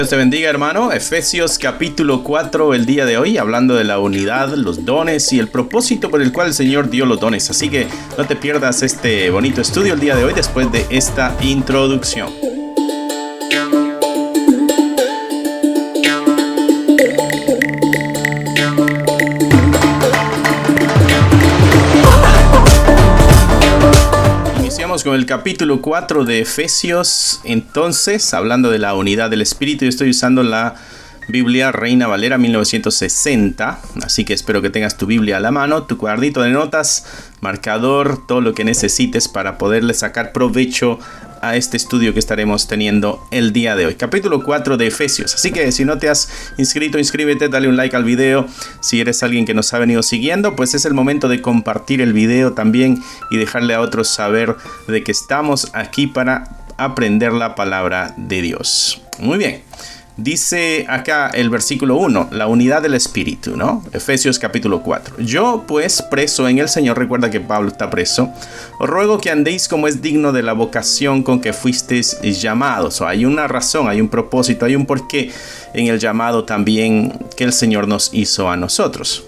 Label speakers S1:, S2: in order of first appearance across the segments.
S1: Dios te bendiga, hermano. Efesios capítulo 4 el día de hoy, hablando de la unidad, los dones y el propósito por el cual el Señor dio los dones. Así que no te pierdas este bonito estudio el día de hoy después de esta introducción. Con el capítulo 4 de Efesios. Entonces, hablando de la unidad del Espíritu, yo estoy usando la Biblia Reina Valera 1960, así que espero que tengas tu Biblia a la mano, tu cuadernito de notas, marcador, todo lo que necesites para poderle sacar provecho a este estudio que estaremos teniendo el día de hoy. Capítulo 4 de Efesios. Así que si no te has inscrito, inscríbete, dale un like al video. Si eres alguien que nos ha venido siguiendo, pues es el momento de compartir el video también y dejarle a otros saber de que estamos aquí para aprender la palabra de Dios. Muy bien. Dice acá el versículo 1, la unidad del Espíritu, ¿no? Efesios capítulo 4. Yo, pues, preso en el Señor, recuerda que Pablo está preso, os ruego que andéis como es digno de la vocación con que fuisteis llamados. O hay una razón, hay un propósito, hay un porqué en el llamado también que el Señor nos hizo a nosotros.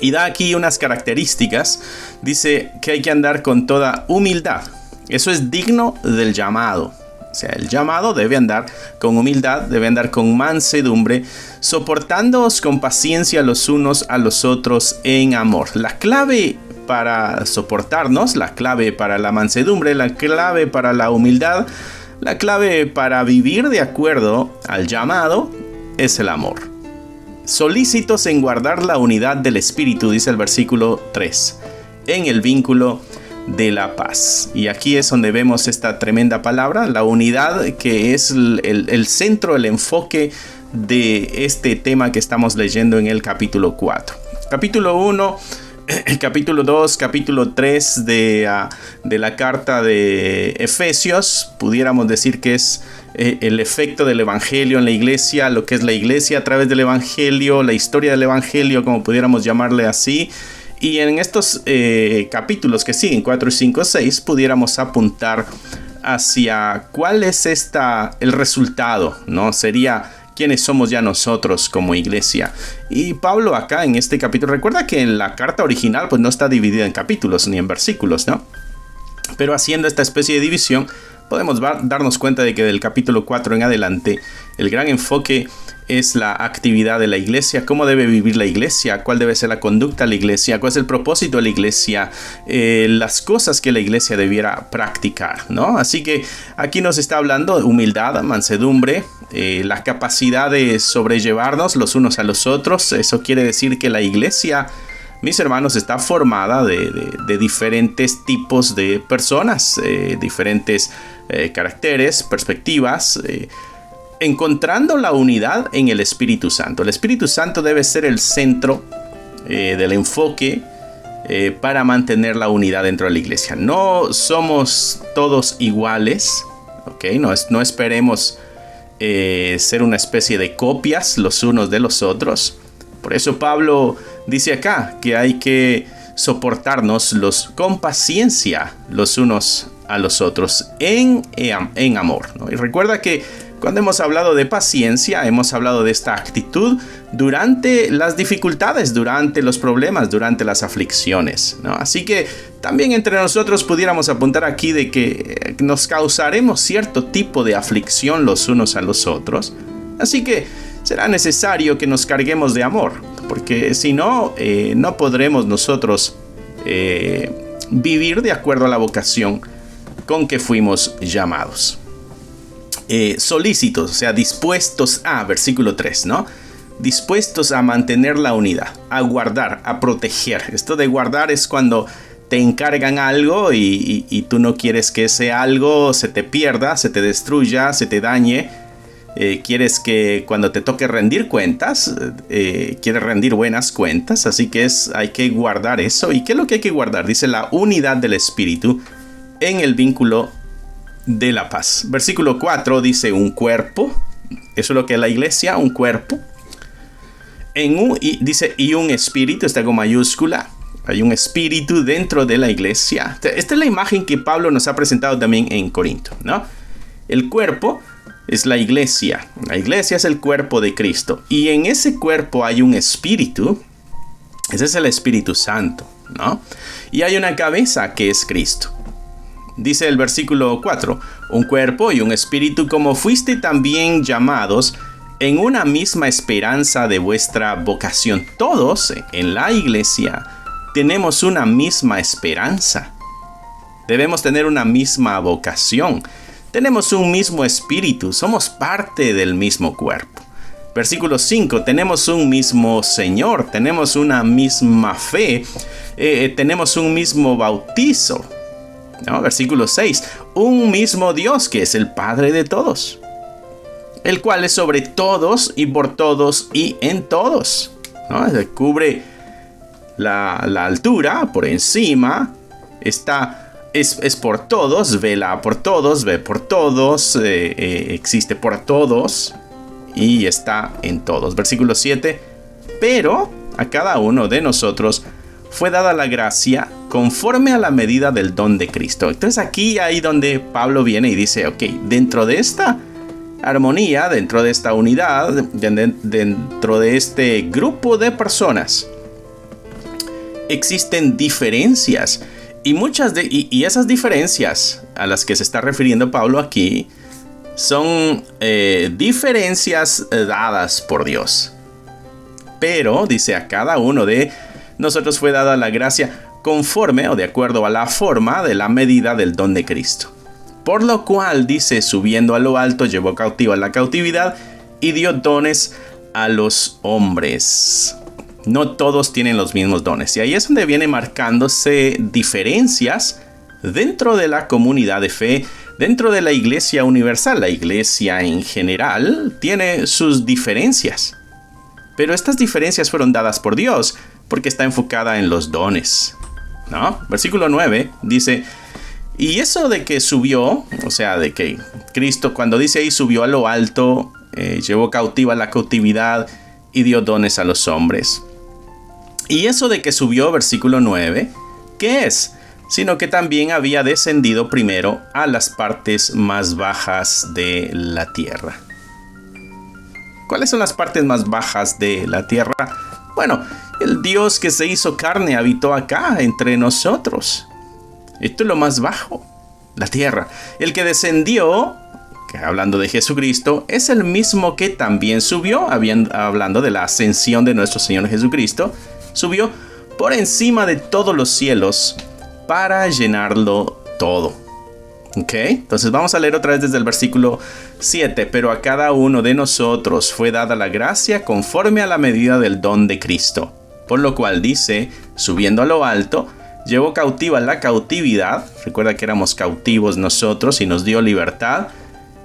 S1: Y da aquí unas características. Dice que hay que andar con toda humildad. Eso es digno del llamado. O sea, el llamado debe andar con humildad, debe andar con mansedumbre, soportándoos con paciencia los unos a los otros en amor. La clave para soportarnos, la clave para la mansedumbre, la clave para la humildad, la clave para vivir de acuerdo al llamado es el amor. Solícitos en guardar la unidad del Espíritu, dice el versículo 3, en el vínculo de la paz. Y aquí es donde vemos esta tremenda palabra, la unidad, que es el centro, el enfoque de este tema que estamos leyendo en el capítulo 4. Capítulo 1, capítulo 2, capítulo 3 de la carta de Efesios, pudiéramos decir que es el efecto del evangelio en la iglesia, lo que es la iglesia a través del evangelio, la historia del evangelio, como pudiéramos llamarle así. Y en estos capítulos que siguen, 4, 5, 6, pudiéramos apuntar hacia cuál es el resultado, ¿no? Sería quiénes somos ya nosotros como iglesia. Y Pablo acá en este capítulo, recuerda que en la carta original pues no está dividida en capítulos ni en versículos, ¿no? Pero haciendo esta especie de división, podemos darnos cuenta de que del capítulo 4 en adelante, el gran enfoque es la actividad de la iglesia, cómo debe vivir la iglesia, cuál debe ser la conducta de la iglesia, cuál es el propósito de la iglesia, las cosas que la iglesia debiera practicar, ¿no? Así que aquí nos está hablando de humildad, mansedumbre, la capacidad de sobrellevarnos los unos a los otros. Eso quiere decir que la iglesia, mis hermanos, está formada de diferentes tipos de personas, diferentes caracteres, perspectivas, encontrando la unidad en el Espíritu Santo. El Espíritu Santo debe ser el centro del enfoque para mantener la unidad dentro de la iglesia. No somos todos iguales, ¿okay? No esperemos ser una especie de copias los unos de los otros. Por eso Pablo dice acá que hay que soportarnos con paciencia los unos a los otros en amor, ¿no? Y recuerda que cuando hemos hablado de paciencia, hemos hablado de esta actitud durante las dificultades, durante los problemas, durante las aflicciones, ¿no? Así que también entre nosotros pudiéramos apuntar aquí de que nos causaremos cierto tipo de aflicción los unos a los otros. Así que será necesario que nos carguemos de amor, porque si no, no podremos nosotros vivir de acuerdo a la vocación con que fuimos llamados. Solícitos, o sea, dispuestos a, versículo 3, ¿no? Dispuestos a mantener la unidad, a guardar, a proteger. Esto de guardar es cuando te encargan algo y tú no quieres que ese algo se te pierda, se te destruya, se te dañe. Quieres que cuando te toque rendir cuentas, quieres rendir buenas cuentas, así que hay que guardar eso. ¿Y qué es lo que hay que guardar? Dice la unidad del Espíritu en el vínculo de la paz. Versículo 4 dice un cuerpo. Eso es lo que es la iglesia, un cuerpo. Dice y un espíritu, está con mayúscula. Hay un espíritu dentro de la iglesia. Esta es la imagen que Pablo nos ha presentado también en Corinto, ¿no? El cuerpo es la iglesia. La iglesia es el cuerpo de Cristo. Y en ese cuerpo hay un espíritu. Ese es el Espíritu Santo, ¿no? Y hay una cabeza que es Cristo. Dice el versículo 4, un cuerpo y un espíritu, como fuiste también llamados en una misma esperanza de vuestra vocación. Todos en la iglesia tenemos una misma esperanza. Debemos tener una misma vocación. Tenemos un mismo espíritu. Somos parte del mismo cuerpo. Versículo 5, tenemos un mismo Señor. Tenemos una misma fe. Tenemos un mismo bautizo. ¿No? Versículo 6, un mismo Dios que es el Padre de todos, el cual es sobre todos y por todos y en todos, ¿no? Cubre la altura por encima, es por todos, vela por todos, ve por todos, existe por todos y está en todos. Versículo 7, pero a cada uno de nosotros fue dada la gracia conforme a la medida del don de Cristo. Entonces aquí ahí donde Pablo viene y dice, ok, dentro de esta armonía, dentro de esta unidad, dentro de este grupo de personas, existen diferencias. Y esas diferencias a las que se está refiriendo Pablo aquí son diferencias dadas por Dios. Pero, dice, a cada uno de nosotros fue dada la gracia conforme o de acuerdo a la forma de la medida del don de Cristo. Por lo cual, dice, subiendo a lo alto, llevó cautiva la cautividad y dio dones a los hombres. No todos tienen los mismos dones. Y ahí es donde viene marcándose diferencias dentro de la comunidad de fe, dentro de la iglesia universal. La iglesia en general tiene sus diferencias. Pero estas diferencias fueron dadas por Dios, porque está enfocada en los dones, ¿no? Versículo 9 dice, y eso de que subió, o sea, de que Cristo, cuando dice ahí subió a lo alto, llevó cautiva la cautividad y dio dones a los hombres. Y eso de que subió, versículo 9, ¿qué es? Sino que también había descendido primero a las partes más bajas de la tierra. ¿Cuáles son las partes más bajas de la tierra? Bueno, el Dios que se hizo carne habitó acá entre nosotros. Esto es lo más bajo, la tierra. El que descendió, hablando de Jesucristo, es el mismo que también subió, hablando de la ascensión de nuestro Señor Jesucristo, subió por encima de todos los cielos para llenarlo todo. Ok, entonces vamos a leer otra vez desde el versículo 7. Pero a cada uno de nosotros fue dada la gracia conforme a la medida del don de Cristo. Por lo cual dice, subiendo a lo alto, llevó cautiva la cautividad. Recuerda que éramos cautivos nosotros y nos dio libertad.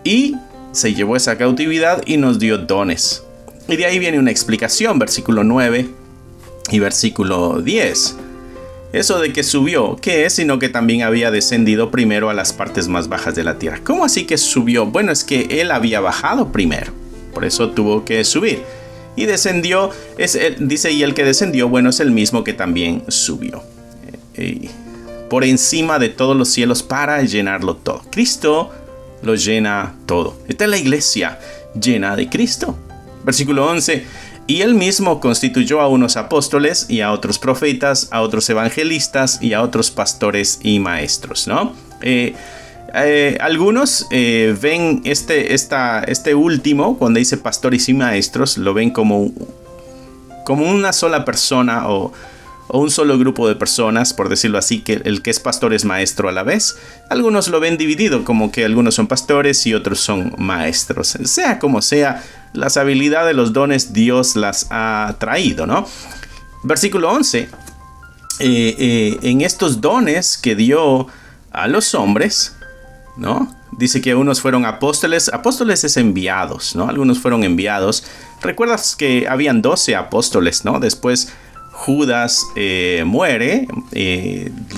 S1: Y se llevó esa cautividad y nos dio dones. Y de ahí viene una explicación, versículo 9 y versículo 10. Eso de que subió, ¿qué es? Sino que también había descendido primero a las partes más bajas de la tierra. ¿Cómo así que subió? Bueno, es que él había bajado primero. Por eso tuvo que subir. Y descendió, dice, y el que descendió, bueno, es el mismo que también subió. Por encima de todos los cielos para llenarlo todo. Cristo lo llena todo. Esta es la iglesia llena de Cristo. Versículo 11. Y él mismo constituyó a unos apóstoles y a otros profetas, a otros evangelistas y a otros pastores y maestros, ¿no? Algunos ven este último, cuando dice pastores y maestros, lo ven como una sola persona o un solo grupo de personas, por decirlo así, que el que es pastor es maestro a la vez. Algunos lo ven dividido, como que algunos son pastores y otros son maestros. Sea como sea, las habilidades de los dones Dios las ha traído, ¿no? Versículo 11. En estos dones que dio a los hombres, ¿no? Dice que unos fueron apóstoles. Apóstoles es enviados, ¿no? Algunos fueron enviados. Recuerdas que habían 12 apóstoles, ¿no? Después Judas muere.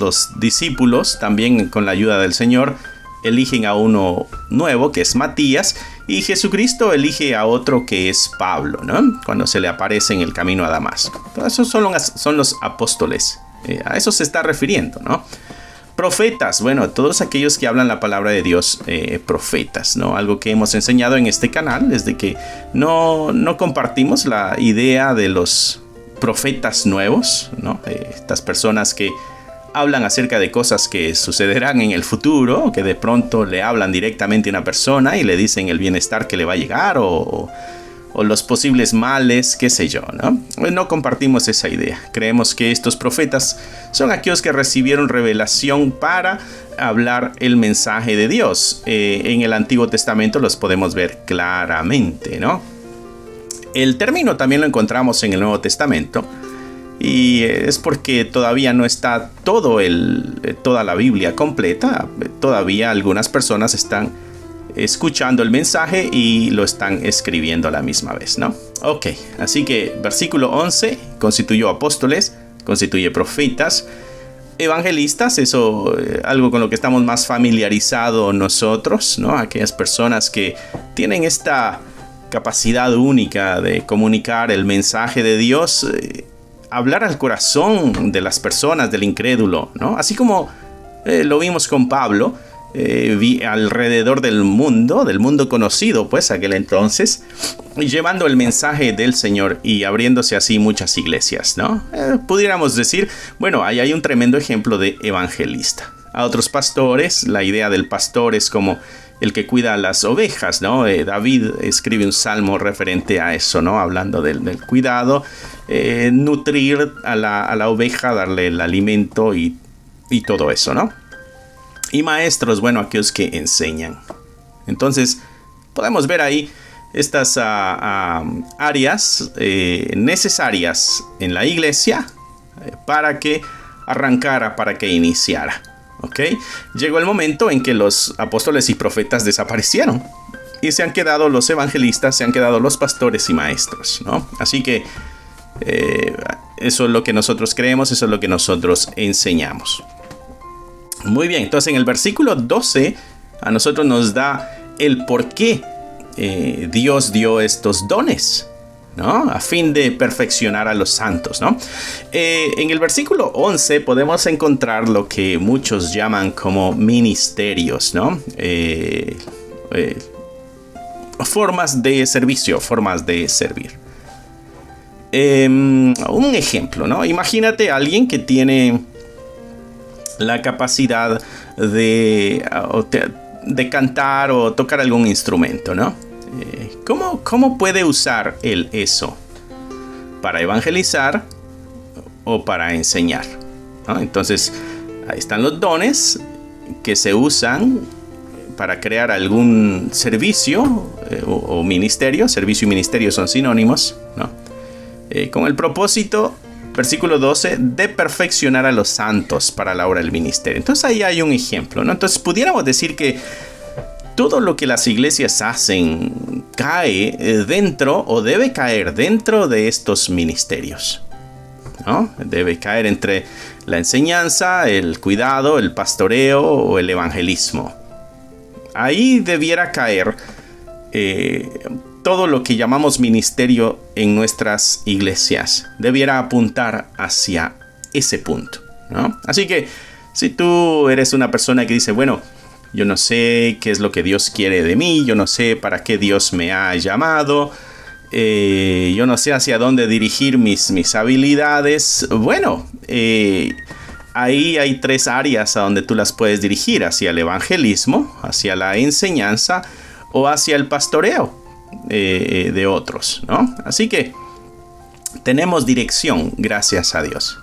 S1: Los discípulos, también con la ayuda del Señor, eligen a uno nuevo, que es Matías. Y Jesucristo elige a otro, que es Pablo, ¿no? Cuando se le aparece en el camino a Damasco. Entonces, esos son los apóstoles. A eso se está refiriendo, ¿no? Profetas, bueno, todos aquellos que hablan la palabra de Dios, profetas, ¿no? Algo que hemos enseñado en este canal es de que no compartimos la idea de los profetas nuevos, ¿no? Estas personas que hablan acerca de cosas que sucederán en el futuro, que de pronto le hablan directamente a una persona y le dicen el bienestar que le va a llegar o los posibles males, qué sé yo, ¿no? No compartimos esa idea. Creemos que estos profetas son aquellos que recibieron revelación para hablar el mensaje de Dios. En el Antiguo Testamento los podemos ver claramente, ¿no? El término también lo encontramos en el Nuevo Testamento. Y es porque todavía no está toda la Biblia completa. Todavía algunas personas están escuchando el mensaje y lo están escribiendo a la misma vez, ¿no? Ok, así que versículo 11, constituyó apóstoles, constituye profetas, evangelistas, eso algo con lo que estamos más familiarizados nosotros, ¿no? Aquellas personas que tienen esta capacidad única de comunicar el mensaje de Dios, hablar al corazón de las personas, del incrédulo, ¿no? Así como lo vimos con Pablo, alrededor del mundo conocido, pues aquel entonces, llevando el mensaje del Señor y abriéndose así muchas iglesias, ¿no? Pudiéramos decir, bueno, ahí hay un tremendo ejemplo de evangelista. A otros pastores, la idea del pastor es como el que cuida a las ovejas, ¿no? David escribe un salmo referente a eso, ¿no? Hablando del cuidado, nutrir a la oveja, darle el alimento y todo eso, ¿no? Y maestros, bueno, aquellos que enseñan. Entonces, podemos ver ahí estas áreas necesarias en la iglesia para que arrancara, para que iniciara. ¿Ok? Llegó el momento en que los apóstoles y profetas desaparecieron. Y se han quedado los evangelistas, se han quedado los pastores y maestros, ¿no? Así que eso es lo que nosotros creemos, eso es lo que nosotros enseñamos. Muy bien, entonces en el versículo 12 a nosotros nos da el por qué Dios dio estos dones, ¿no? A fin de perfeccionar a los santos, ¿no? En el versículo 11 podemos encontrar lo que muchos llaman como ministerios, ¿no? Formas de servicio, formas de servir. Un ejemplo, ¿no? Imagínate a alguien que tiene la capacidad de cantar o tocar algún instrumento, ¿no? ¿Cómo puede usar él eso? ¿Para evangelizar o para enseñar? ¿No? Entonces, ahí están los dones que se usan para crear algún servicio o ministerio. Servicio y ministerio son sinónimos, ¿no? Con el propósito, versículo 12, de perfeccionar a los santos para la obra del ministerio. Entonces ahí hay un ejemplo, ¿no? Entonces pudiéramos decir que todo lo que las iglesias hacen cae dentro o debe caer dentro de estos ministerios, ¿no? Debe caer entre la enseñanza, el cuidado, el pastoreo o el evangelismo. Ahí debiera caer todo lo que llamamos ministerio en nuestras iglesias. Debiera apuntar hacia ese punto, ¿no? Así que si tú eres una persona que dice, bueno, yo no sé qué es lo que Dios quiere de mí, yo no sé para qué Dios me ha llamado, yo no sé hacia dónde dirigir mis habilidades, bueno, ahí hay tres áreas a donde tú las puedes dirigir: hacia el evangelismo, hacia la enseñanza o hacia el pastoreo de otros, ¿no? Así que tenemos dirección, gracias a Dios.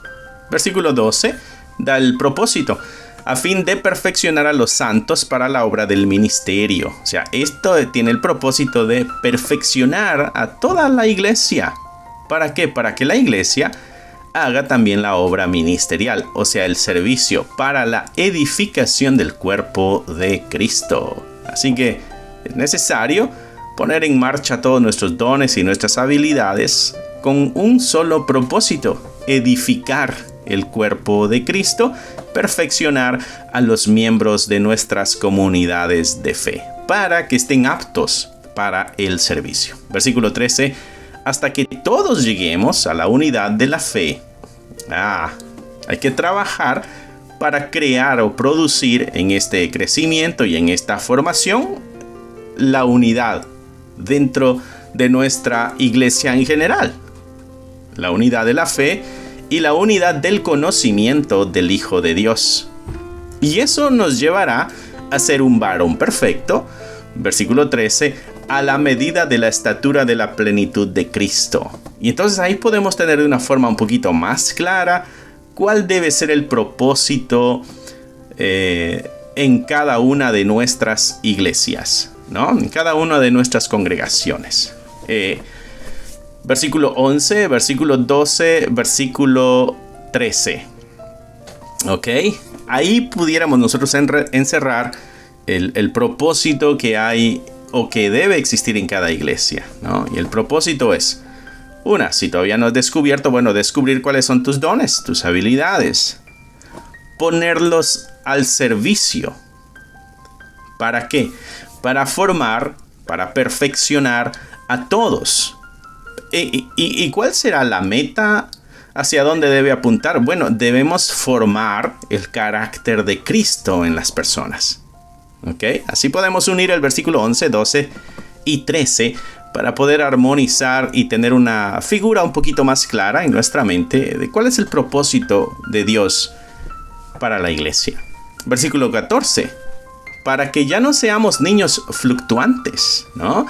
S1: Versículo 12 da el propósito: a fin de perfeccionar a los santos para la obra del ministerio. O sea, esto tiene el propósito de perfeccionar a toda la iglesia. ¿Para qué? Para que la iglesia haga también la obra ministerial, o sea, el servicio para la edificación del cuerpo de Cristo. Así que es necesario poner en marcha todos nuestros dones y nuestras habilidades con un solo propósito: edificar el cuerpo de Cristo, perfeccionar a los miembros de nuestras comunidades de fe, para que estén aptos para el servicio. Versículo 13: hasta que todos lleguemos a la unidad de la fe. Hay que trabajar para crear o producir en este crecimiento y en esta formación la unidad dentro de nuestra iglesia en general. La unidad de la fe y la unidad del conocimiento del Hijo de Dios. Y eso nos llevará a ser un varón perfecto, versículo 13, a la medida de la estatura de la plenitud de Cristo. Y entonces ahí podemos tener de una forma un poquito más clara cuál debe ser el propósito en cada una de nuestras iglesias, ¿no? En cada una de nuestras congregaciones. Versículo 11, versículo 12, versículo 13. ¿Ok? Ahí pudiéramos nosotros encerrar el propósito que hay o que debe existir en cada iglesia, ¿no? Y el propósito es, si todavía no has descubierto, descubrir cuáles son tus dones, tus habilidades. Ponerlos al servicio. ¿Para qué? Para formar, para perfeccionar a todos. ¿Y cuál será la meta? ¿Hacia dónde debe apuntar? Debemos formar el carácter de Cristo en las personas. ¿Ok? Así podemos unir el versículo 11, 12 y 13 para poder armonizar y tener una figura un poquito más clara en nuestra mente de cuál es el propósito de Dios para la iglesia. Versículo 14. Para que ya no seamos niños fluctuantes, ¿no?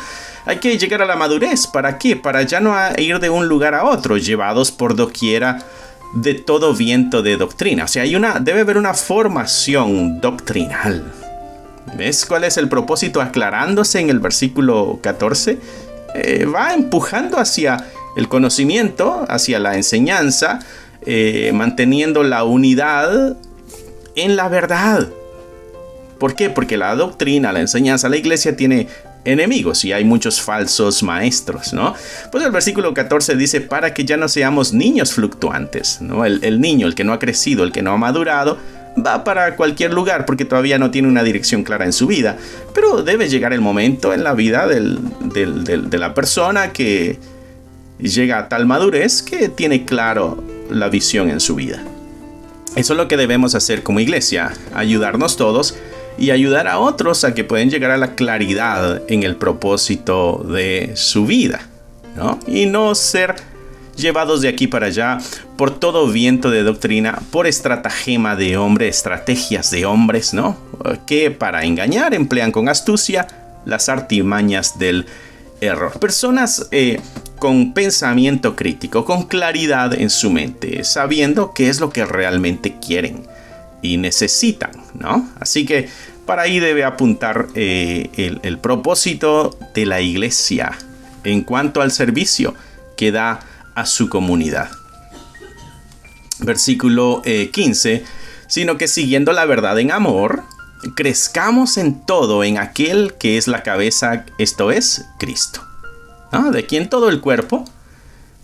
S1: Hay que llegar a la madurez. ¿Para qué? Para ya no ir de un lugar a otro, llevados por doquiera de todo viento de doctrina. O sea, debe haber una formación doctrinal. ¿Ves cuál es el propósito aclarándose en el versículo 14? Va empujando hacia el conocimiento, hacia la enseñanza, manteniendo la unidad en la verdad. ¿Por qué? Porque la doctrina, la enseñanza, la iglesia tiene enemigos y hay muchos falsos maestros, ¿no? Pues el versículo 14 dice, para que ya no seamos niños fluctuantes, ¿no? El niño, el que no ha crecido, el que no ha madurado, va para cualquier lugar porque todavía no tiene una dirección clara en su vida. Pero debe llegar el momento en la vida de la persona que llega a tal madurez que tiene claro la visión en su vida. Eso es lo que debemos hacer como iglesia, ayudarnos todos y ayudar a otros a que puedan llegar a la claridad en el propósito de su vida, ¿no? Y no ser llevados de aquí para allá por todo viento de doctrina, por estratagema de hombres, estrategias de hombres, ¿no? Que para engañar emplean con astucia las artimañas del error. Personas con pensamiento crítico, con claridad en su mente, sabiendo qué es lo que realmente quieren y necesitan, ¿no? Así que para ahí debe apuntar el propósito de la iglesia en cuanto al servicio que da a su comunidad. Versículo 15, sino que siguiendo la verdad en amor, crezcamos en todo en aquel que es la cabeza, esto es, Cristo, ¿no? De quien todo el cuerpo,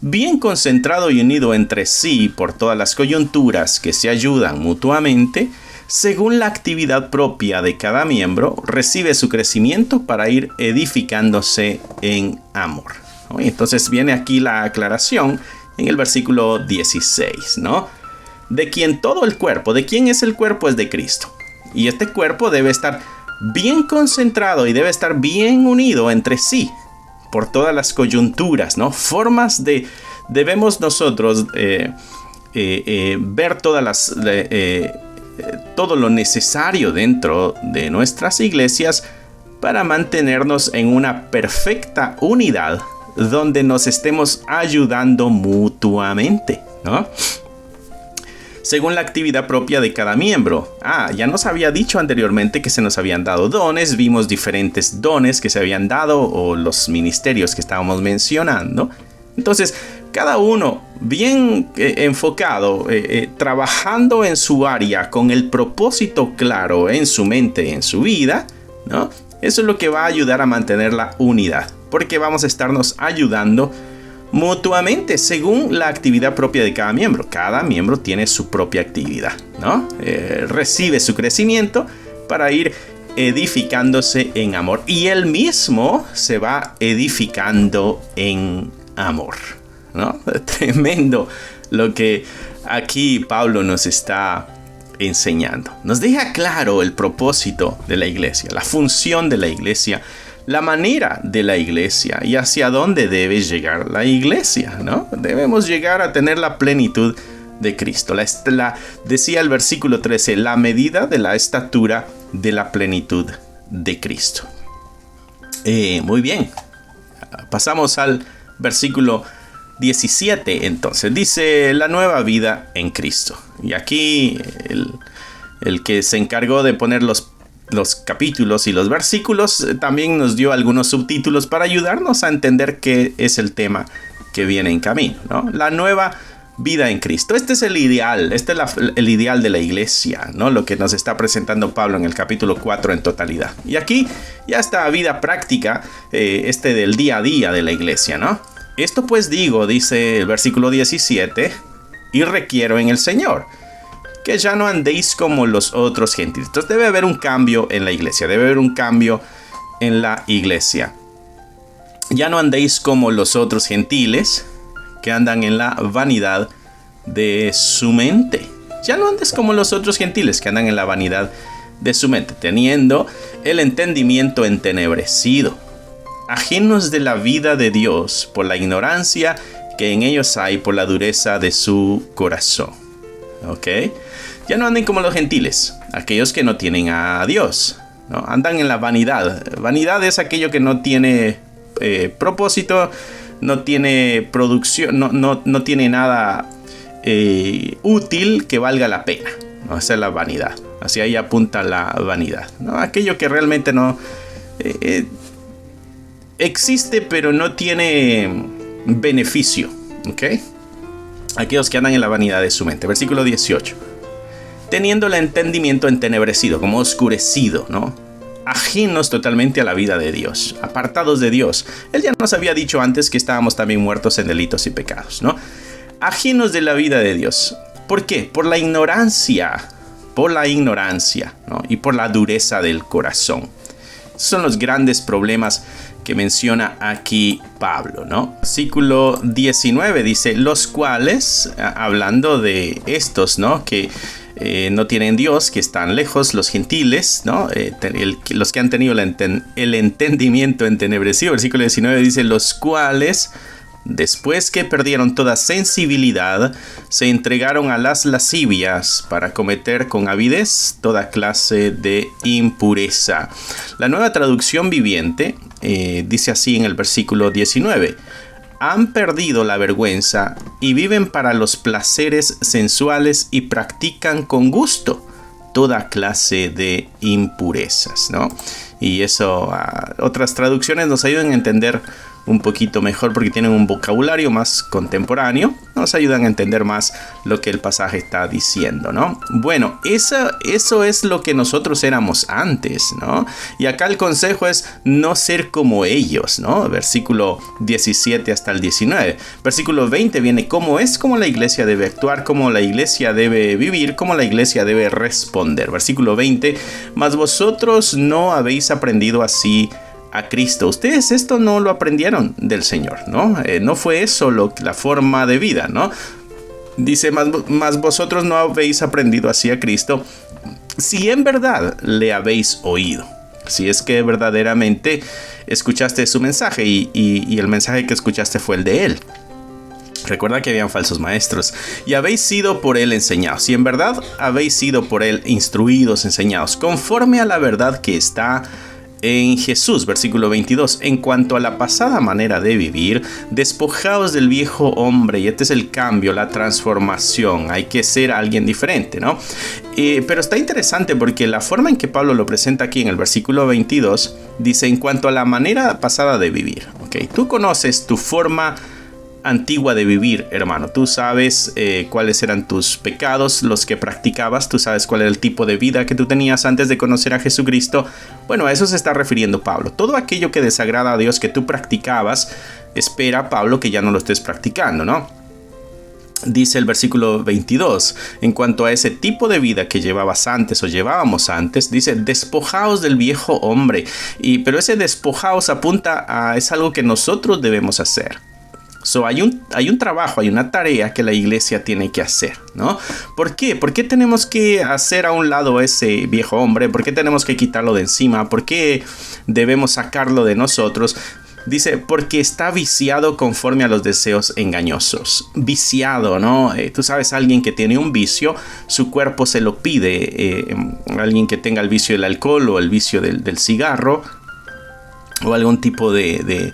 S1: bien concentrado y unido entre sí por todas las coyunturas que se ayudan mutuamente, según la actividad propia de cada miembro, recibe su crecimiento para ir edificándose en amor. Entonces viene aquí la aclaración en el versículo 16, ¿no? De quien todo el cuerpo, ¿de quién es el cuerpo? Es de Cristo. Y este cuerpo debe estar bien concentrado y debe estar bien unido entre sí por todas las coyunturas, ¿no? Debemos nosotros ver todo lo necesario dentro de nuestras iglesias para mantenernos en una perfecta unidad donde nos estemos ayudando mutuamente, ¿no? Según la actividad propia de cada miembro. Ya nos había dicho anteriormente que se nos habían dado dones, vimos diferentes dones que se habían dado o los ministerios que estábamos mencionando. Entonces, cada uno bien enfocado, trabajando en su área con el propósito claro en su mente, en su vida, ¿no? Eso es lo que va a ayudar a mantener la unidad, porque vamos a estarnos ayudando mutuamente según la actividad propia de cada miembro. Cada miembro tiene su propia actividad, ¿no? Recibe su crecimiento para ir edificándose en amor. Y él mismo se va edificando en amor, ¿no? Tremendo lo que aquí Pablo nos está enseñando. Nos deja claro el propósito de la iglesia, la función de la iglesia, la manera de la iglesia y hacia dónde debe llegar la iglesia, ¿no? Debemos llegar a tener la plenitud de Cristo. Decía el versículo 13, la medida de la estatura de la plenitud de Cristo. Muy bien. Pasamos al versículo 17 entonces. Dice la nueva vida en Cristo. Y aquí el que se encargó de poner los capítulos y los versículos también nos dio algunos subtítulos para ayudarnos a entender qué es el tema que viene en camino, ¿no? La nueva vida en Cristo. Este es el ideal, el ideal de la iglesia, ¿no? Lo que nos está presentando Pablo en el capítulo 4 en totalidad. Y aquí ya está vida práctica, del día a día de la iglesia, ¿no? Esto pues digo, dice el versículo 17, y requiero en el Señor, que ya no andéis como los otros gentiles. Entonces debe haber un cambio en la iglesia, debe haber un cambio en la iglesia. Ya no andéis como los otros gentiles, que andan en la vanidad de su mente. Ya no andes como los otros gentiles que andan en la vanidad de su mente, teniendo el entendimiento entenebrecido, ajenos de la vida de Dios por la ignorancia que en ellos hay, por la dureza de su corazón. ¿Ok? Ya no anden como los gentiles, aquellos que no tienen a Dios, ¿no? Andan en la vanidad. Vanidad es aquello que no tiene propósito, no tiene producción, no tiene nada útil que valga la pena, ¿no? Esa es la vanidad. Hacia ahí apunta la vanidad, ¿no? Aquello que realmente no existe, pero no tiene beneficio. ¿Ok? Aquellos que andan en la vanidad de su mente. Versículo 18. Teniendo el entendimiento entenebrecido, como oscurecido, ¿no? Ajenos totalmente a la vida de Dios, apartados de Dios. Él ya nos había dicho antes que estábamos también muertos en delitos y pecados, ¿no? Ajenos de la vida de Dios. ¿Por qué? Por la ignorancia, ¿no? Y por la dureza del corazón. Son los grandes problemas que menciona aquí Pablo, ¿no? Versículo 19 dice, los cuales, hablando de estos, ¿no? Que no tienen Dios, que están lejos, los gentiles, ¿no? Los que han tenido el entendimiento entenebrecido. Versículo 19 dice, los cuales, después que perdieron toda sensibilidad, se entregaron a las lascivias para cometer con avidez toda clase de impureza. La Nueva Traducción Viviente dice así en el versículo 19. Han perdido la vergüenza y viven para los placeres sensuales y practican con gusto toda clase de impurezas, ¿no? Y eso, otras traducciones nos ayudan a entender un poquito mejor porque tienen un vocabulario más contemporáneo, nos ayudan a entender más lo que el pasaje está diciendo, ¿no? Bueno, eso es lo que nosotros éramos antes, ¿no? Y acá el consejo es no ser como ellos, ¿no? Versículo 17 hasta el 19. Versículo 20 viene cómo la iglesia debe actuar, cómo la iglesia debe vivir, cómo la iglesia debe responder. Versículo 20, mas vosotros no habéis aprendido así a Cristo. Ustedes esto no lo aprendieron del Señor, ¿no? No fue eso la forma de vida, ¿no? Dice, mas vosotros no habéis aprendido así a Cristo, si en verdad le habéis oído. Si es que verdaderamente escuchaste su mensaje y el mensaje que escuchaste fue el de Él. Recuerda que habían falsos maestros y habéis sido por Él enseñados. Si en verdad habéis sido por Él instruidos, enseñados, conforme a la verdad que está en Jesús. Versículo 22. En cuanto a la pasada manera de vivir, despojaos del viejo hombre. Y este es el cambio, la transformación. Hay que ser alguien diferente, ¿no? Pero está interesante porque la forma en que Pablo lo presenta aquí en el versículo 22 dice en cuanto a la manera pasada de vivir. ¿Okay? Tú conoces tu forma antigua de vivir, hermano. Tú sabes cuáles eran tus pecados, los que practicabas. Tú sabes cuál era el tipo de vida que tú tenías antes de conocer a Jesucristo. Bueno, a eso se está refiriendo Pablo. Todo aquello que desagrada a Dios que tú practicabas, espera Pablo que ya no lo estés practicando, ¿no? Dice el versículo 22, en cuanto a ese tipo de vida que llevabas antes o llevábamos antes, dice, despojaos del viejo hombre. Pero ese despojaos apunta a, es algo que nosotros debemos hacer. So, hay un trabajo, hay una tarea que la iglesia tiene que hacer, ¿no? ¿Por qué? ¿Por qué tenemos que hacer a un lado ese viejo hombre? ¿Por qué tenemos que quitarlo de encima? ¿Por qué debemos sacarlo de nosotros? Dice, porque está viciado conforme a los deseos engañosos. Viciado, ¿no? Tú sabes, alguien que tiene un vicio, su cuerpo se lo pide. Alguien que tenga el vicio del alcohol o el vicio del cigarro o algún tipo de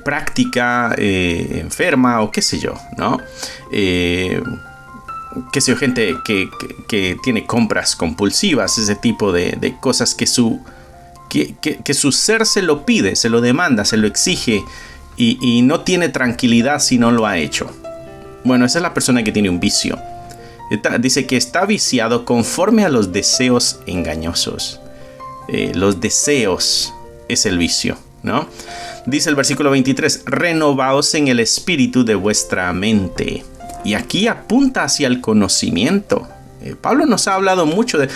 S1: práctica enferma o qué sé yo, ¿no? Qué sé yo, gente que tiene compras compulsivas, ese tipo de cosas que su ser se lo pide, se lo demanda, se lo exige y no tiene tranquilidad si no lo ha hecho. Bueno, esa es la persona que tiene un vicio. Dice que está viciado conforme a los deseos engañosos. Los deseos es el vicio, ¿no? Dice el versículo 23, renovaos en el espíritu de vuestra mente. Y aquí apunta hacia el conocimiento. Pablo nos ha hablado mucho de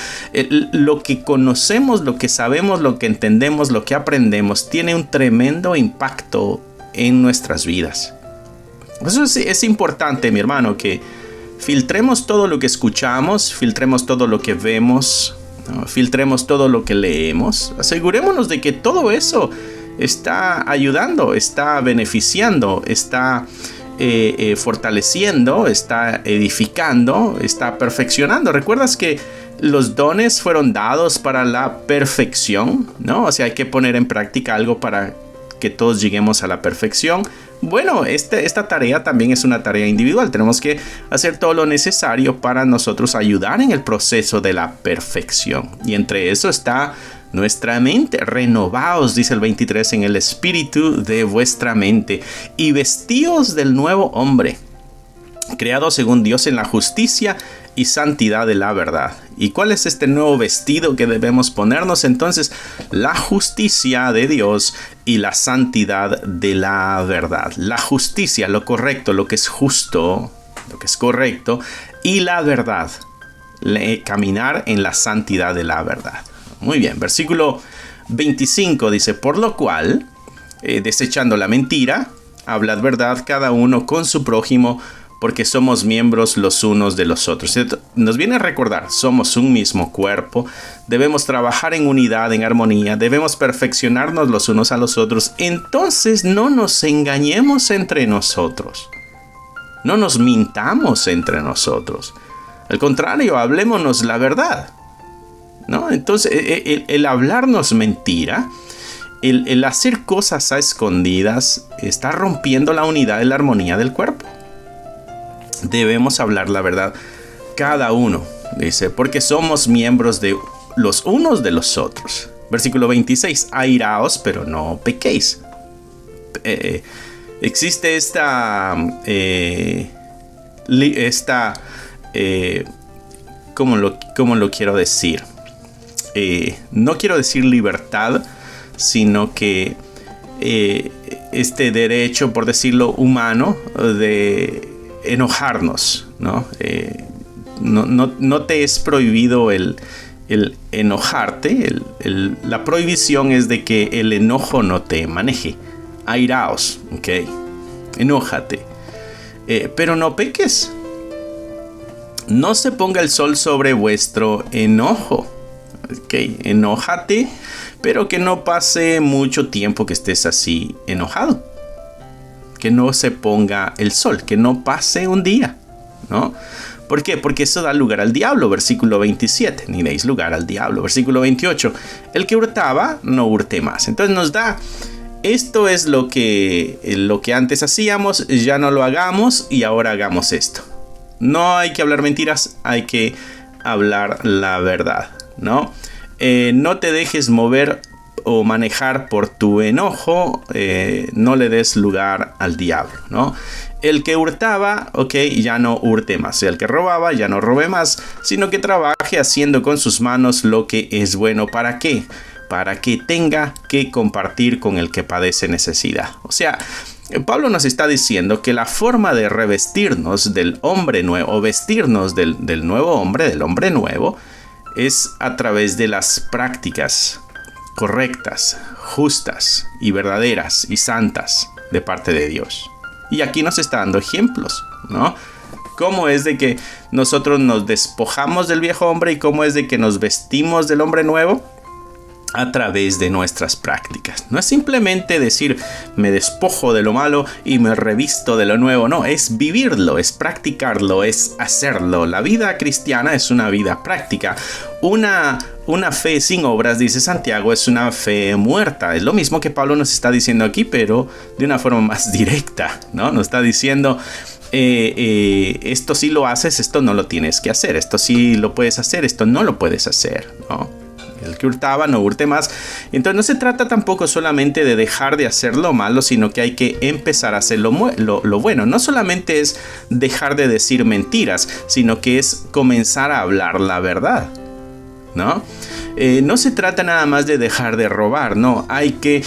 S1: lo que conocemos, lo que sabemos, lo que entendemos, lo que aprendemos. Tiene un tremendo impacto en nuestras vidas. Por eso es importante, mi hermano, que filtremos todo lo que escuchamos, filtremos todo lo que vemos, ¿no? Filtremos todo lo que leemos. Asegurémonos de que todo eso está ayudando, está beneficiando, está fortaleciendo, está edificando, está perfeccionando. ¿Recuerdas que los dones fueron dados para la perfección? ¿No? O sea, hay que poner en práctica algo para que todos lleguemos a la perfección. Bueno, esta tarea también es una tarea individual. Tenemos que hacer todo lo necesario para nosotros ayudar en el proceso de la perfección. Y entre eso está nuestra mente. Renovaos, dice el 23, en el espíritu de vuestra mente y vestíos del nuevo hombre, creado según Dios en la justicia y santidad de la verdad. ¿Y cuál es este nuevo vestido que debemos ponernos? Entonces, la justicia de Dios y la santidad de la verdad. La justicia, lo correcto, lo que es justo, lo que es correcto, y la verdad, caminar en la santidad de la verdad. Muy bien, versículo 25 dice, por lo cual, desechando la mentira, hablad verdad cada uno con su prójimo, porque somos miembros los unos de los otros. Nos viene a recordar, somos un mismo cuerpo, debemos trabajar en unidad, en armonía, debemos perfeccionarnos los unos a los otros. Entonces no nos engañemos entre nosotros, no nos mintamos entre nosotros. Al contrario, hablémonos la verdad, ¿no? Entonces el hablarnos mentira, el hacer cosas a escondidas, está rompiendo la unidad y la armonía del cuerpo. Debemos hablar la verdad cada uno, dice, porque somos miembros de los unos de los otros. Versículo 26, airaos, pero no pequéis. Existe ¿cómo lo quiero decir? No quiero decir libertad, sino que este derecho, por decirlo, humano de enojarnos, ¿no? No te es prohibido el enojarte. La prohibición es de que el enojo no te maneje. Airaos, ¿ok? Enójate. Pero no peques. No se ponga el sol sobre vuestro enojo. ¿Ok? Enójate, pero que no pase mucho tiempo que estés así enojado. Que no se ponga el sol, que no pase un día, ¿no? ¿Por qué? Porque eso da lugar al diablo, versículo 27, ni deis lugar al diablo, versículo 28, el que hurtaba, no hurte más. Entonces nos da, esto es lo que antes hacíamos, ya no lo hagamos y ahora hagamos esto. No hay que hablar mentiras, hay que hablar la verdad, ¿no? No te dejes mover o manejar por tu enojo, no le des lugar al diablo, ¿no? El que hurtaba, ok, ya no hurte más. El que robaba, ya no robe más, sino que trabaje haciendo con sus manos lo que es bueno. ¿Para qué? Para que tenga que compartir con el que padece necesidad. O sea, Pablo nos está diciendo que la forma de revestirnos del hombre nuevo, o vestirnos del nuevo hombre, del hombre nuevo, es a través de las prácticas correctas, justas y verdaderas y santas de parte de Dios. Y aquí nos está dando ejemplos, ¿no? Cómo es de que nosotros nos despojamos del viejo hombre y cómo es de que nos vestimos del hombre nuevo a través de nuestras prácticas. No es simplemente decir me despojo de lo malo y me revisto de lo nuevo. No, es vivirlo, es practicarlo, es hacerlo. La vida cristiana es una vida práctica. Una fe sin obras, dice Santiago, es una fe muerta. Es lo mismo que Pablo nos está diciendo aquí, pero de una forma más directa, ¿no? Nos está diciendo esto sí lo haces, esto no lo tienes que hacer. Esto sí lo puedes hacer, esto no lo puedes hacer, ¿no? El que hurtaba no hurte más. Entonces no se trata tampoco solamente de dejar de hacer lo malo, sino que hay que empezar a hacer lo bueno. No solamente es dejar de decir mentiras, sino que es comenzar a hablar la verdad, ¿no? No se trata nada más de dejar de robar, no, hay que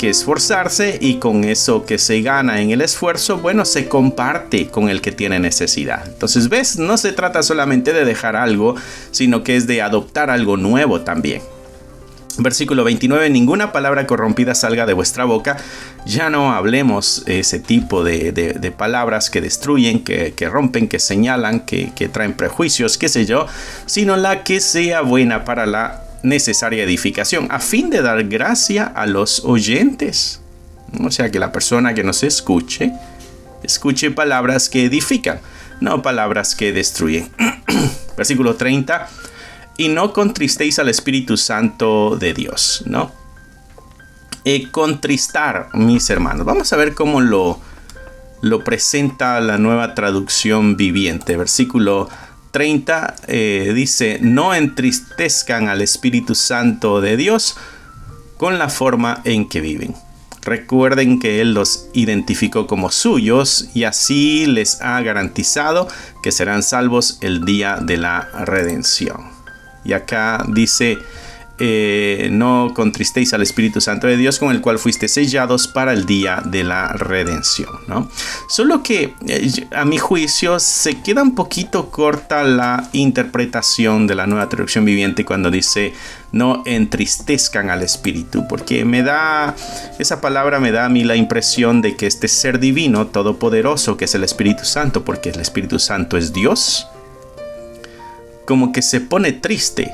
S1: esforzarse y con eso que se gana en el esfuerzo, bueno, se comparte con el que tiene necesidad. Entonces, ¿ves? No se trata solamente de dejar algo, sino que es de adoptar algo nuevo también. Versículo 29, ninguna palabra corrompida salga de vuestra boca. Ya no hablemos ese tipo de palabras que destruyen, que rompen, que señalan, que traen prejuicios, qué sé yo, sino la que sea buena para la necesaria edificación, a fin de dar gracia a los oyentes. O sea, que la persona que nos escuche palabras que edifican, no palabras que destruyen. Versículo 30. Y no contristéis al Espíritu Santo de Dios, ¿no? Contristar, mis hermanos. Vamos a ver cómo lo presenta la Nueva Traducción Viviente. Versículo 30 dice, no entristezcan al Espíritu Santo de Dios con la forma en que viven. Recuerden que Él los identificó como suyos y así les ha garantizado que serán salvos el día de la redención. Y acá dice, no contristéis al Espíritu Santo de Dios con el cual fuiste sellados para el día de la redención, ¿no? Solo que a mi juicio se queda un poquito corta la interpretación de la Nueva Traducción Viviente cuando dice no entristezcan al Espíritu, porque esa palabra me da a mí la impresión de que este ser divino, todopoderoso, que es el Espíritu Santo, porque el Espíritu Santo es Dios, como que se pone triste,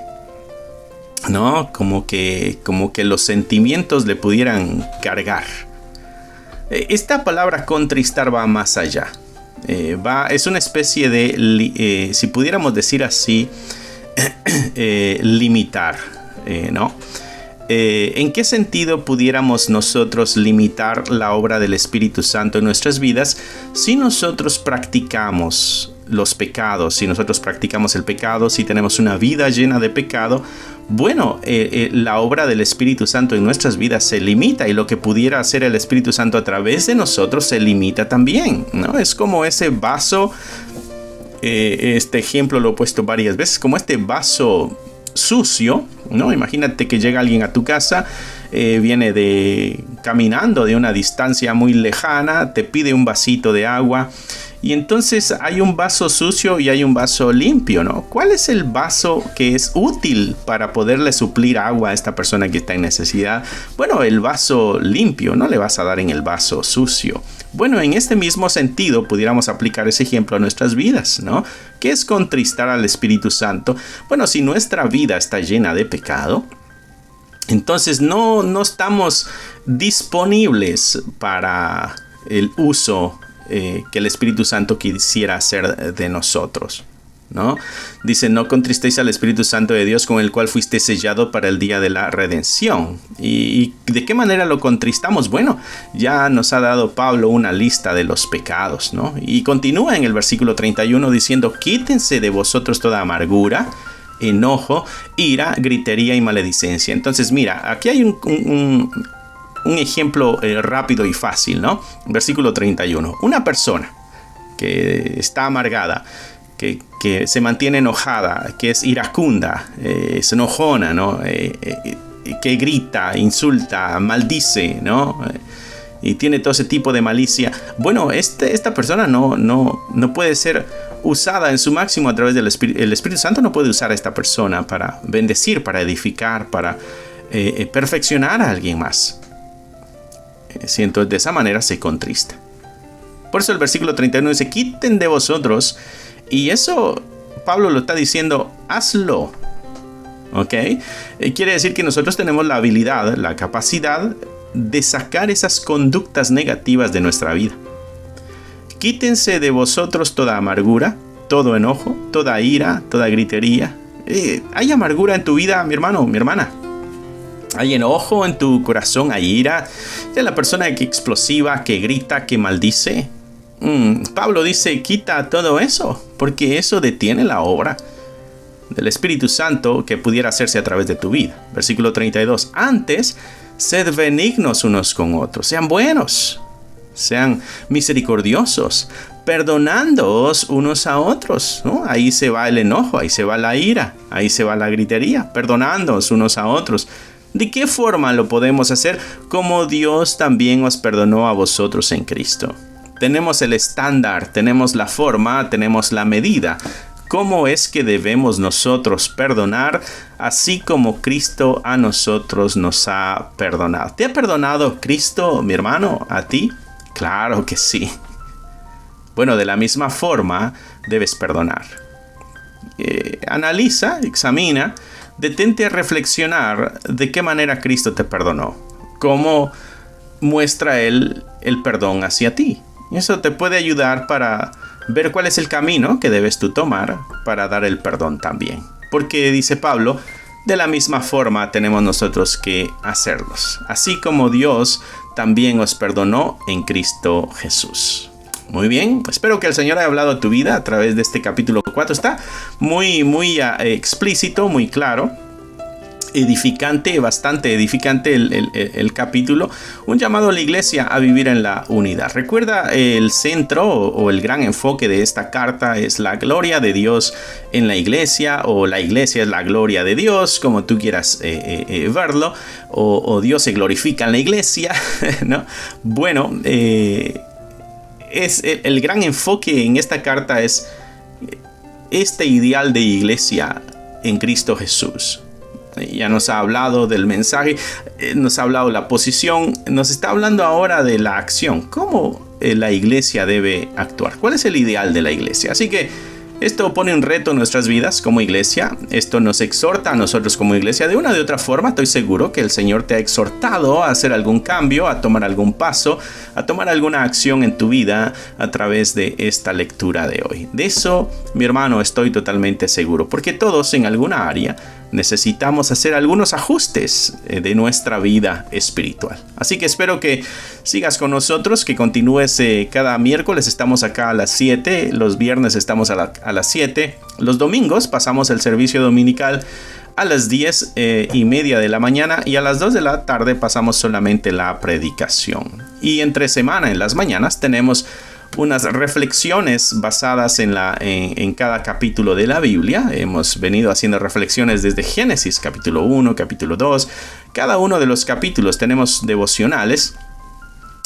S1: ¿no? Como que los sentimientos le pudieran cargar. Esta palabra contristar va más allá. Es una especie de, si pudiéramos decir así, limitar, ¿no? ¿En qué sentido pudiéramos nosotros limitar la obra del Espíritu Santo en nuestras vidas si nosotros practicamos los pecados, si nosotros practicamos el pecado, si tenemos una vida llena de pecado? Bueno, la obra del Espíritu Santo en nuestras vidas se limita y lo que pudiera hacer el Espíritu Santo a través de nosotros se limita también, ¿no? Es como ese vaso, este ejemplo lo he puesto varias veces, como este vaso sucio, ¿no? Imagínate que llega alguien a tu casa, viene caminando de una distancia muy lejana, te pide un vasito de agua. Y entonces hay un vaso sucio y hay un vaso limpio, ¿no? ¿Cuál es el vaso que es útil para poderle suplir agua a esta persona que está en necesidad? Bueno, el vaso limpio, no le vas a dar en el vaso sucio. Bueno, en este mismo sentido pudiéramos aplicar ese ejemplo a nuestras vidas, ¿no? ¿Qué es contristar al Espíritu Santo? Bueno, si nuestra vida está llena de pecado, entonces no estamos disponibles para el uso que el Espíritu Santo quisiera hacer de nosotros, ¿no? Dice, no contristéis al Espíritu Santo de Dios con el cual fuiste sellado para el día de la redención. ¿Y de qué manera lo contristamos? Bueno, ya nos ha dado Pablo una lista de los pecados, ¿no? Y continúa en el versículo 31 diciendo, quítense de vosotros toda amargura, enojo, ira, gritería y maledicencia. Entonces mira, aquí hay un ejemplo rápido y fácil, ¿no? Versículo 31. Una persona que está amargada, que se mantiene enojada, que es iracunda, es enojona, ¿no? Que grita, insulta, maldice, ¿no? Y tiene todo ese tipo de malicia. Bueno, esta persona no puede ser usada en su máximo a través del Espíritu. El Espíritu Santo no puede usar a esta persona para bendecir, para edificar, para perfeccionar a alguien más. Entonces de esa manera se contrista. Por eso el versículo 31 dice, quiten de vosotros. Y eso Pablo lo está diciendo, hazlo. ¿Ok? Quiere decir que nosotros tenemos la habilidad, la capacidad de sacar esas conductas negativas de nuestra vida. Quítense de vosotros toda amargura, todo enojo, toda ira, toda gritería. ¿Hay amargura en tu vida, mi hermano, mi hermana? ¿Hay enojo en tu corazón? ¿Hay ira? ¿Es la persona que explosiva, que grita, que maldice? Pablo dice, quita todo eso, porque eso detiene la obra del Espíritu Santo que pudiera hacerse a través de tu vida. Versículo 32. Antes, sed benignos unos con otros, sean buenos, sean misericordiosos, perdonándoos unos a otros, ¿no? Ahí se va el enojo, ahí se va la ira, ahí se va la gritería, perdonándoos unos a otros. ¿De qué forma lo podemos hacer? Como Dios también os perdonó a vosotros en Cristo. Tenemos el estándar, tenemos la forma, tenemos la medida. ¿Cómo es que debemos nosotros perdonar? Así como Cristo a nosotros nos ha perdonado. ¿Te ha perdonado Cristo, mi hermano, a ti? Claro que sí. Bueno, de la misma forma debes perdonar. Analiza, examina, detente a reflexionar de qué manera Cristo te perdonó. ¿Cómo muestra Él el perdón hacia ti? Eso te puede ayudar para ver cuál es el camino que debes tú tomar para dar el perdón también. Porque dice Pablo, de la misma forma tenemos nosotros que hacerlos. Así como Dios también os perdonó en Cristo Jesús. Muy bien, espero que el Señor haya hablado a tu vida a través de este capítulo 4. Está muy explícito, muy claro. Edificante, bastante edificante el capítulo. Un llamado a la iglesia a vivir en la unidad. Recuerda, el centro o el gran enfoque de esta carta es la gloria de Dios en la iglesia, o la iglesia es la gloria de Dios, como tú quieras verlo, o Dios se glorifica en la iglesia, ¿no? Bueno, es el gran enfoque en esta carta es este ideal de iglesia en Cristo Jesús. Ya nos ha hablado del mensaje, nos ha hablado de la posición, nos está hablando ahora de la acción. ¿Cómo la iglesia debe actuar? ¿Cuál es el ideal de la iglesia? Así que esto pone un reto en nuestras vidas como iglesia. Esto nos exhorta a nosotros como iglesia. De una de otra forma, estoy seguro que el Señor te ha exhortado a hacer algún cambio, a tomar algún paso, a tomar alguna acción en tu vida a través de esta lectura de hoy. De eso, mi hermano, estoy totalmente seguro, porque todos en alguna área necesitamos hacer algunos ajustes de nuestra vida espiritual. Así que espero que sigas con nosotros, que continúes cada miércoles. Estamos acá a las 7, los viernes estamos a las 7, los domingos pasamos el servicio dominical a las 10:30 de la mañana, y a las 2 de la tarde pasamos solamente la predicación. Y entre semana, en las mañanas, tenemos unas reflexiones basadas en cada capítulo de la Biblia. Hemos venido haciendo reflexiones desde Génesis, capítulo 1, capítulo 2. Cada uno de los capítulos tenemos devocionales.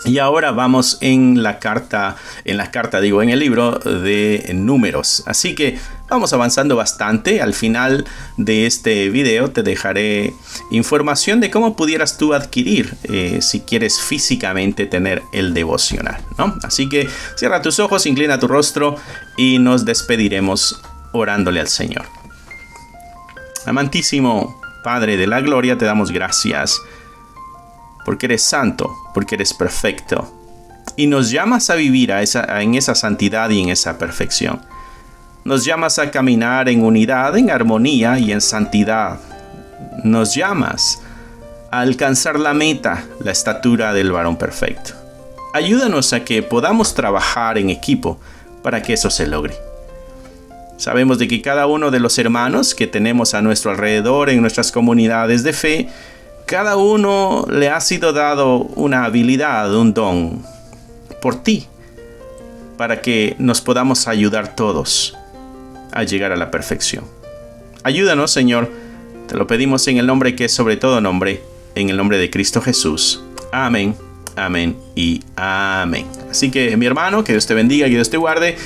S1: Y ahora vamos en el libro de Números. Así que vamos avanzando bastante. Al final de este video te dejaré información de cómo pudieras tú adquirir, si quieres físicamente tener el devocional, ¿no? Así que cierra tus ojos, inclina tu rostro y nos despediremos orándole al Señor. Amantísimo Padre de la gloria, te damos gracias porque eres santo, porque eres perfecto, y nos llamas a vivir en esa santidad y en esa perfección. Nos llamas a caminar en unidad, en armonía y en santidad. Nos llamas a alcanzar la meta, la estatura del varón perfecto. Ayúdanos a que podamos trabajar en equipo para que eso se logre. Sabemos de que cada uno de los hermanos que tenemos a nuestro alrededor en nuestras comunidades de fe, cada uno le ha sido dado una habilidad, un don por ti, para que nos podamos ayudar todos a llegar a la perfección. Ayúdanos, Señor, te lo pedimos en el nombre que es sobre todo nombre, en el nombre de Cristo Jesús. Amén, amén y amén. Así que, mi hermano, que Dios te bendiga, que Dios te guarde.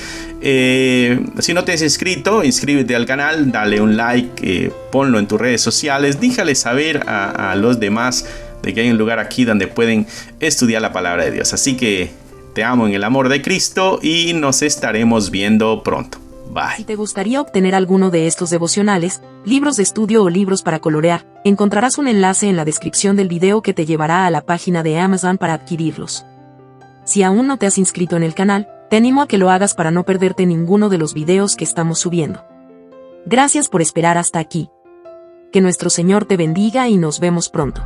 S1: Si no te has inscrito, inscríbete al canal, dale un like, ponlo en tus redes sociales, déjale saber a los demás de que hay un lugar aquí donde pueden estudiar la palabra de Dios. Así que Te amo en el amor de Cristo y nos estaremos viendo pronto. Bye.
S2: Si te gustaría obtener alguno de estos devocionales, libros de estudio o libros para colorear, encontrarás un enlace en la descripción del video que te llevará a la página de Amazon para adquirirlos. Si aún no te has inscrito en el canal, te animo a que lo hagas para no perderte ninguno de los videos que estamos subiendo. Gracias por esperar hasta aquí. Que nuestro Señor te bendiga y nos vemos pronto.